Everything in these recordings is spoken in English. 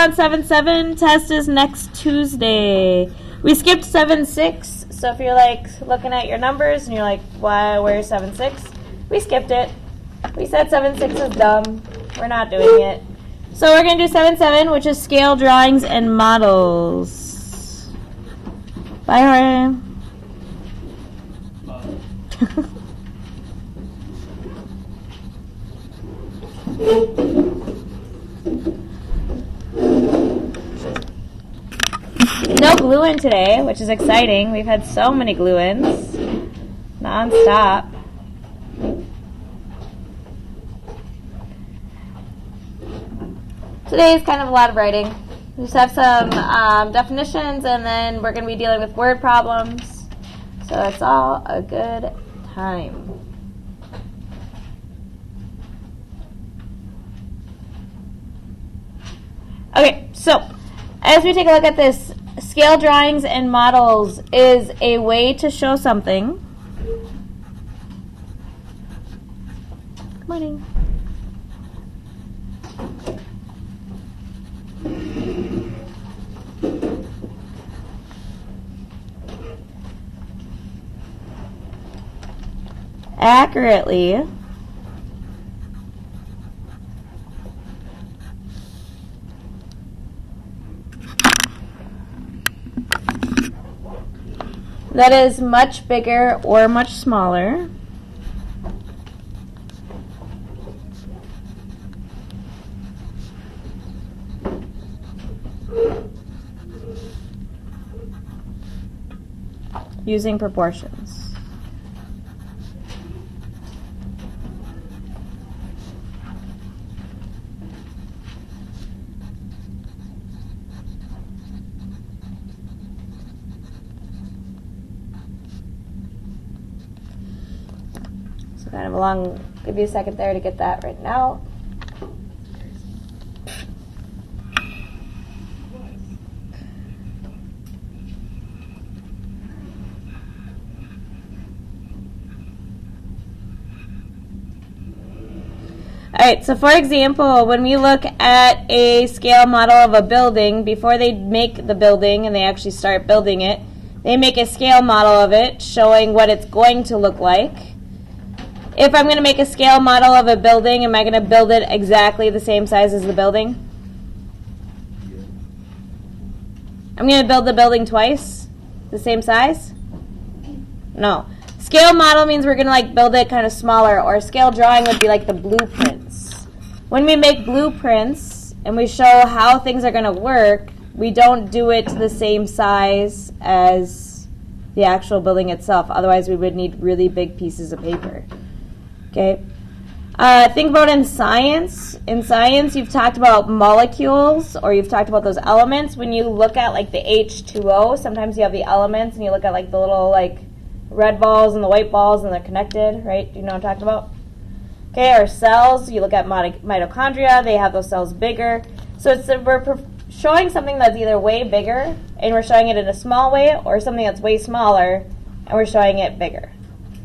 On 7-7, test is next Tuesday. We skipped 7-6, so if you're like looking at your numbers and you're like, why, where's 7-6? We skipped it. We said 7-6 is dumb. We're not doing it. So we're going to do 7-7, which is scale drawings and models. Bye, Jorge. No glue-in today, which is exciting. We've had so many glue-ins non-stop. Today is kind of a lot of writing. We just have some definitions, and then we're going to be dealing with word problems. So it's all a good time. Okay, so as we take a look at this, scale drawings and models is a way to show something. Good morning. Accurately. That is much bigger or much smaller. Using proportions. Kind of a long, give you a second there to get that written out. Alright, so for example, when we look at a scale model of a building, before they make the building and they actually start building it, they make a scale model of it showing what it's going to look like. If I'm going to make a scale model of a building, am I going to build it exactly the same size as the building? I'm going to build the building twice? The same size? No. Scale model means we're going to like build it kind of smaller, or scale drawing would be like the blueprints. When we make blueprints and we show how things are going to work, we don't do it to the same size as the actual building itself. Otherwise, we would need really big pieces of paper. Okay. Think about in science. In science, you've talked about molecules, or you've talked about those elements. When you look at like the H2O, sometimes you have the elements, and you look at like the little like red balls and the white balls, and they're connected, right? Do you know what I'm talking about? Okay. Our cells, you look at mitochondria. They have those cells bigger. So we're showing something that's either way bigger, and we're showing it in a small way, or something that's way smaller, and we're showing it bigger.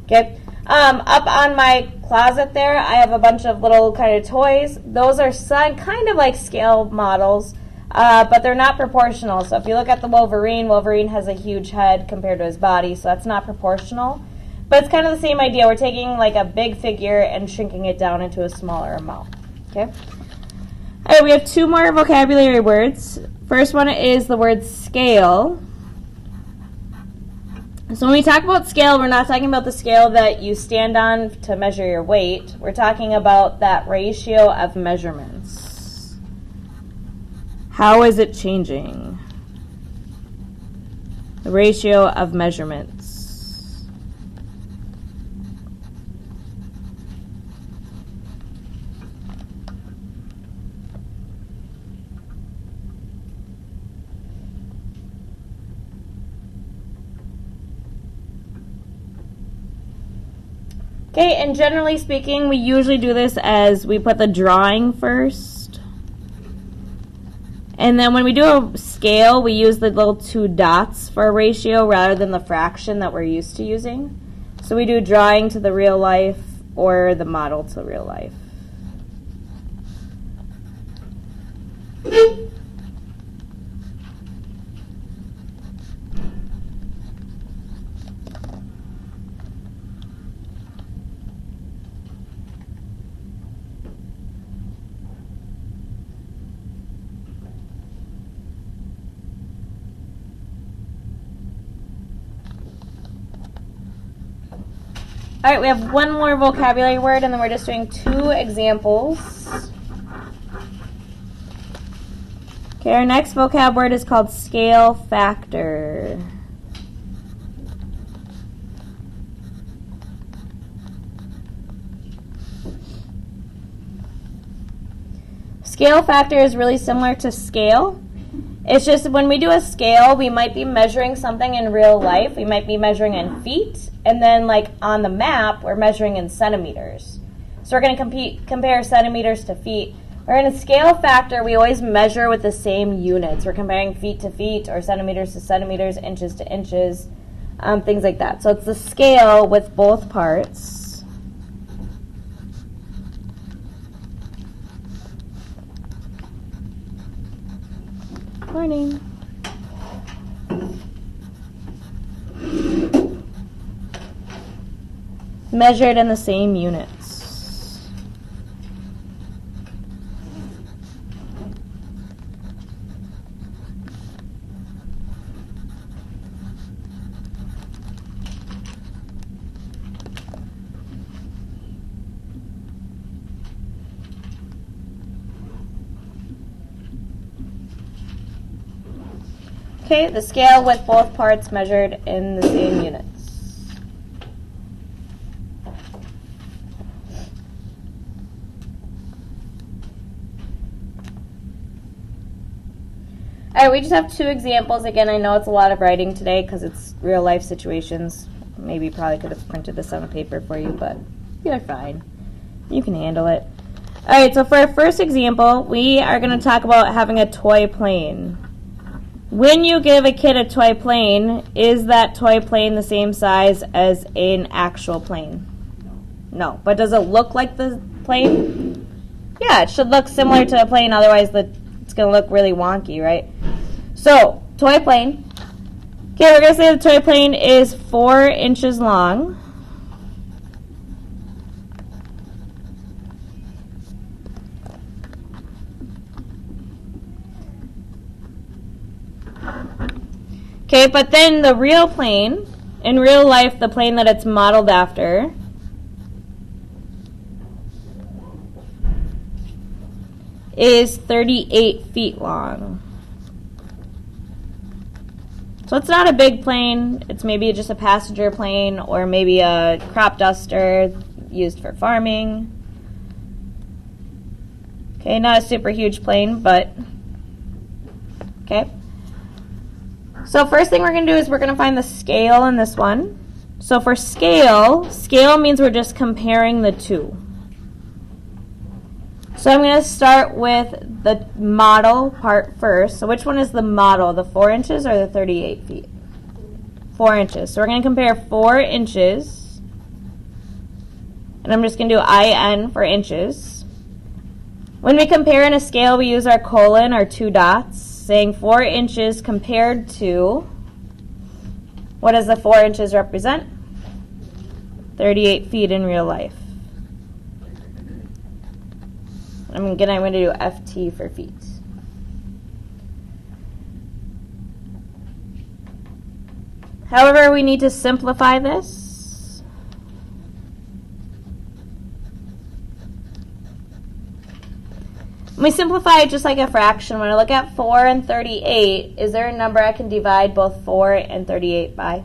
Okay. Up on my closet there, I have a bunch of little kind of toys. Those are kind of like scale models, but they're not proportional. So if you look at the Wolverine has a huge head compared to his body, so that's not proportional. But it's kind of the same idea. We're taking like a big figure and shrinking it down into a smaller amount. Okay. All right, we have two more vocabulary words. First one is the word scale. So when we talk about scale, we're not talking about the scale that you stand on to measure your weight. We're talking about that ratio of measurements. How is it changing? The ratio of measurements. Okay, and generally speaking, we usually do this as we put the drawing first. And then when we do a scale, we use the little two dots for a ratio rather than the fraction that we're used to using. So we do drawing to the real life or the model to real life. All right, we have one more vocabulary word, and then we're just doing 2 examples. Okay, our next vocab word is called scale factor. Scale factor is really similar to scale. It's just when we do a scale, we might be measuring something in real life. We might be measuring in feet, and then like on the map, we're measuring in centimeters. So we're going to compare centimeters to feet. Or in a scale factor, we always measure with the same units. We're comparing feet to feet, or centimeters to centimeters, inches to inches, things like that. So it's the scale with both parts. Morning. Measured in the same units. Okay, the scale with both parts measured in the same units. All right, we just have 2 examples. Again, I know it's a lot of writing today because it's real life situations. Maybe probably could have printed this on a paper for you, but you're fine. You can handle it. All right, so for our first example, we are going to talk about having a toy plane. When you give a kid a toy plane, is that toy plane the same size as an actual plane? No. But does it look like the plane? Yeah, it should look similar to a plane, otherwise it's going to look really wonky, right? So, toy plane. Okay, we're going to say the toy plane is 4 inches long. Okay, but then the real plane, in real life, the plane that it's modeled after, is 38 feet long. So it's not a big plane. It's maybe just a passenger plane or maybe a crop duster used for farming. Okay, not a super huge plane, but okay. So first thing we're going to do is we're going to find the scale in this one. So for scale means we're just comparing the 2. So I'm going to start with the model part first. So which one is the model, the 4 inches or the 38 feet? 4 inches. So we're going to compare 4 inches. And I'm just going to do IN for inches. When we compare in a scale, we use our colon, our 2 dots, saying 4 inches compared to, what does the 4 inches represent? 38 feet in real life. I'm going to do FT for feet. However, we need to simplify this. When we simplify it just like a fraction, when I look at 4 and 38, is there a number I can divide both 4 and 38 by?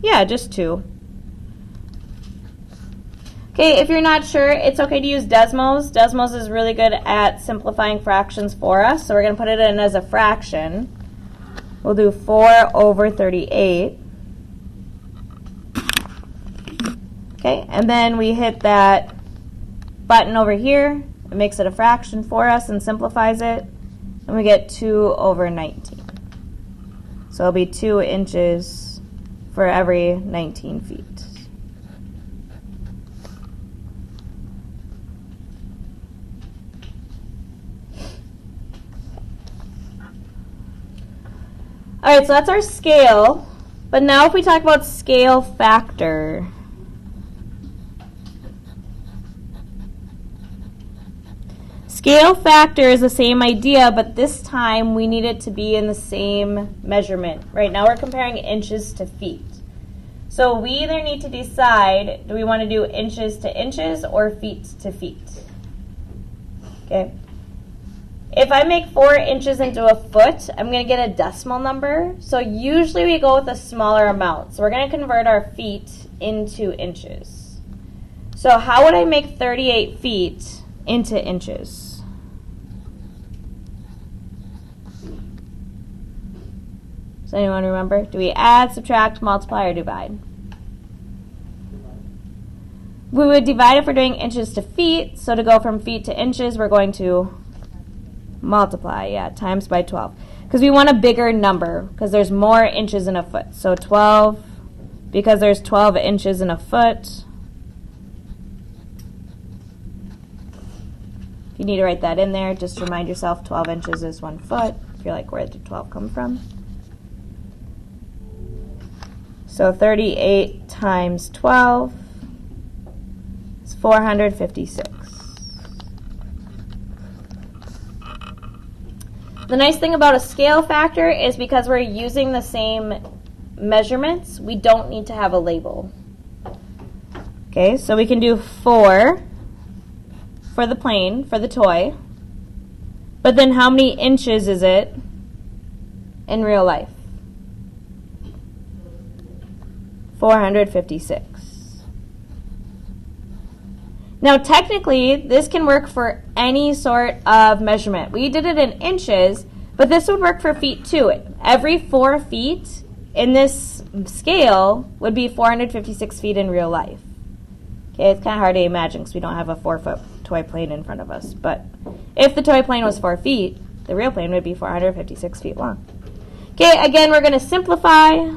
Yeah, just 2. Okay, if you're not sure, it's okay to use Desmos. Desmos is really good at simplifying fractions for us, so we're going to put it in as a fraction. We'll do 4 over 38. Okay, and then we hit that button over here. It makes it a fraction for us and simplifies it. And we get 2 over 19. So it'll be 2 inches for every 19 feet. All right, so that's our scale. But now if we talk about scale factor. Scale factor is the same idea, but this time we need it to be in the same measurement. Right now we're comparing inches to feet. So we either need to decide, do we want to do inches to inches or feet to feet? Okay. If I make 4 inches into a foot, I'm going to get a decimal number. So usually we go with a smaller amount. So we're going to convert our feet into inches. So how would I make 38 feet into inches? Does anyone remember? Do we add, subtract, multiply, or divide? We would divide if we're doing inches to feet. So to go from feet to inches, we're going to multiply, times by 12. Because we want a bigger number, because there's more inches in a foot. So 12, because there's 12 inches in a foot. If you need to write that in there, just remind yourself 12 inches is 1 foot. If you're like, where did 12 come from? So 38 times 12 is 456. The nice thing about a scale factor is because we're using the same measurements, we don't need to have a label. Okay, so we can do 4 for the plane, for the toy. But then how many inches is it in real life? 456. Now, technically, this can work for any sort of measurement. We did it in inches, but this would work for feet too. Every 4 feet in this scale would be 456 feet in real life. Okay, it's kind of hard to imagine because we don't have a 4-foot toy plane in front of us. But if the toy plane was 4 feet, the real plane would be 456 feet long. Okay, again, we're going to simplify.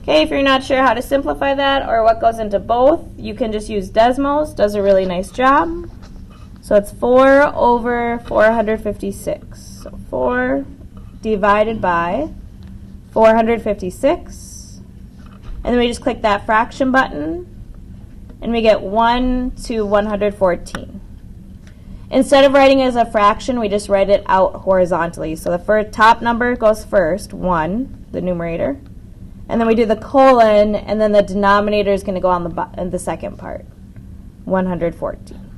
Okay, if you're not sure how to simplify that or what goes into both, you can just use Desmos. Does a really nice job. So it's 4 over 456. So 4 divided by 456. And then we just click that fraction button, and we get 1 to 114. Instead of writing it as a fraction, we just write it out horizontally. So the first top number goes first, 1, the numerator. And then we do the colon, and then the denominator is going to go on the second part, 114.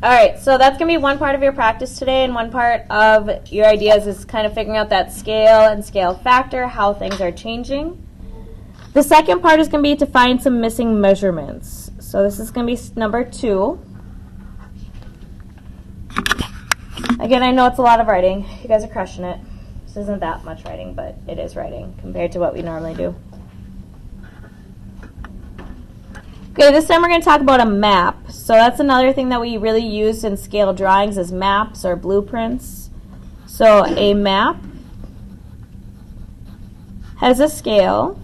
All right, so that's going to be one part of your practice today, and one part of your ideas is kind of figuring out that scale and scale factor, how things are changing. The second part is going to be to find some missing measurements. So this is going to be number 2. Again, I know it's a lot of writing. You guys are crushing it. This isn't that much writing, but it is writing compared to what we normally do. Okay, this time we're going to talk about a map. So that's another thing that we really use in scale drawings is maps or blueprints. So a map has a scale.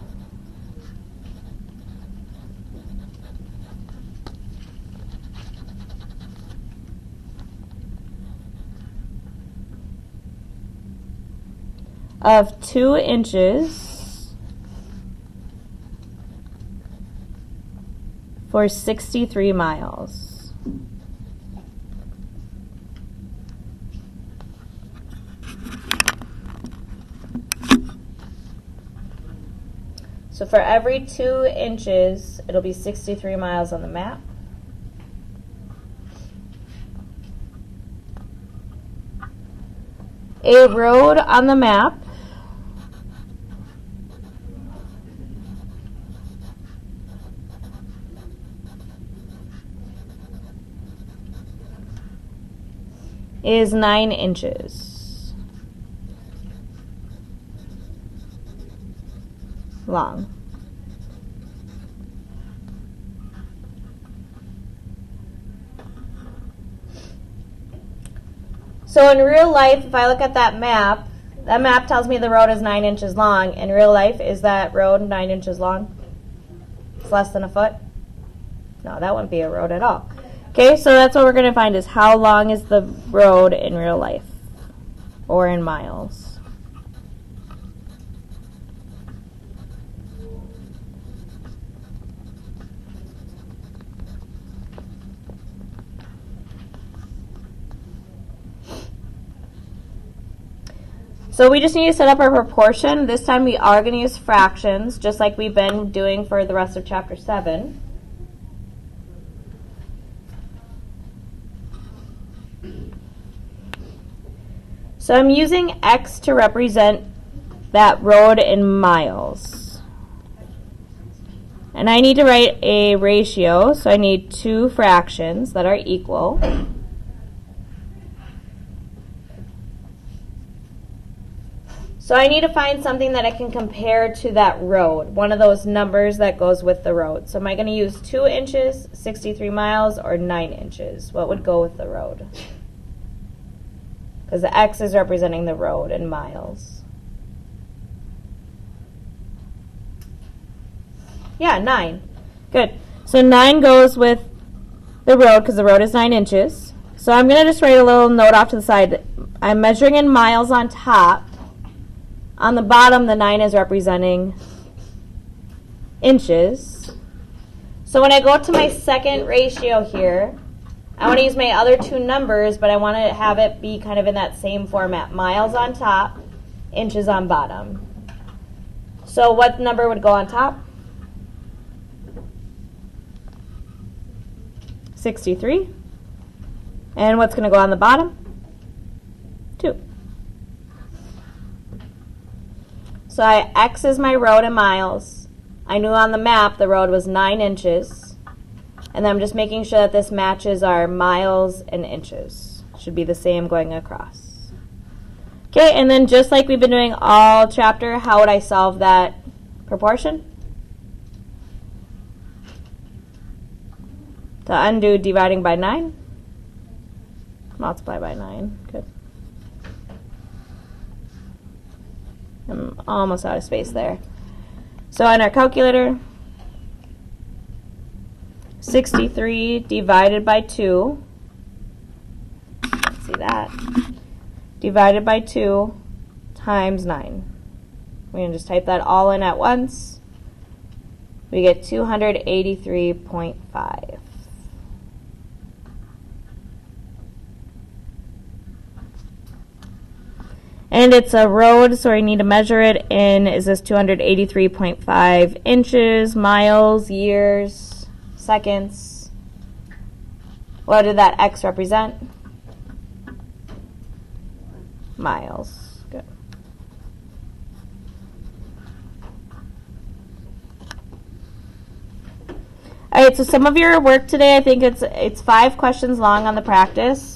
Of 2 inches for 63 miles. So for every 2 inches, it'll be 63 miles on the map. A road on the map is 9 inches long. So in real life, if I look at that map tells me the road is 9 inches long. In real life, is that road 9 inches long? It's less than a foot? No, that wouldn't be a road at all. Okay, so that's what we're going to find is how long is the road in real life or in miles. So we just need to set up our proportion. This time we are going to use fractions, just like we've been doing for the rest of chapter 7. So I'm using x to represent that road in miles. And I need to write a ratio, so I need two fractions that are equal. So I need to find something that I can compare to that road, one of those numbers that goes with the road. So am I going to use 2 inches, 63 miles, or 9 inches? What would go with the road? Because the x is representing the road in miles. Yeah, 9. Good. So 9 goes with the road because the road is 9 inches. So I'm going to just write a little note off to the side. I'm measuring in miles on top. On the bottom, the 9 is representing inches. So when I go to my second ratio here, I want to use my other two numbers, but I want to have it be kind of in that same format. Miles on top, inches on bottom. So what number would go on top? 63. And what's going to go on the bottom? 2. So x is my road in miles. I knew on the map the road was 9 inches. And then I'm just making sure that this matches our miles and inches. Should be the same going across. Okay, and then just like we've been doing all chapter, how would I solve that proportion? To undo dividing by 9. Multiply by 9. Good. I'm almost out of space there. So on our calculator, 63 divided by 2, let's see that, divided by 2 times 9. We're going to just type that all in at once. We get 283.5. And it's a road, so I need to measure it in, is this 283.5 inches, miles, years, seconds? What did that x represent? Miles. Good. All right, so some of your work today, I think it's 5 questions long on the practice.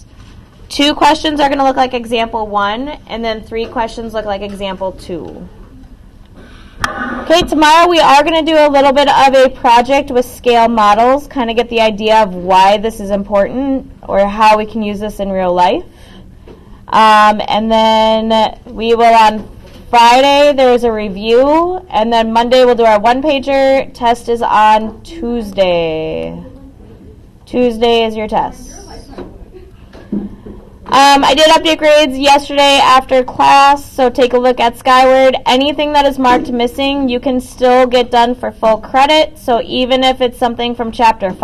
2 questions are going to look like example 1, and then 3 questions look like example 2. Okay, tomorrow we are going to do a little bit of a project with scale models, kind of get the idea of why this is important or how we can use this in real life. And then we will on Friday, there's a review, and then Monday we'll do our 1-pager. Test is on Tuesday. Tuesday is your test. I did update grades yesterday after class, so take a look at Skyward. Anything that is marked missing, you can still get done for full credit. So even if it's something from chapter 5,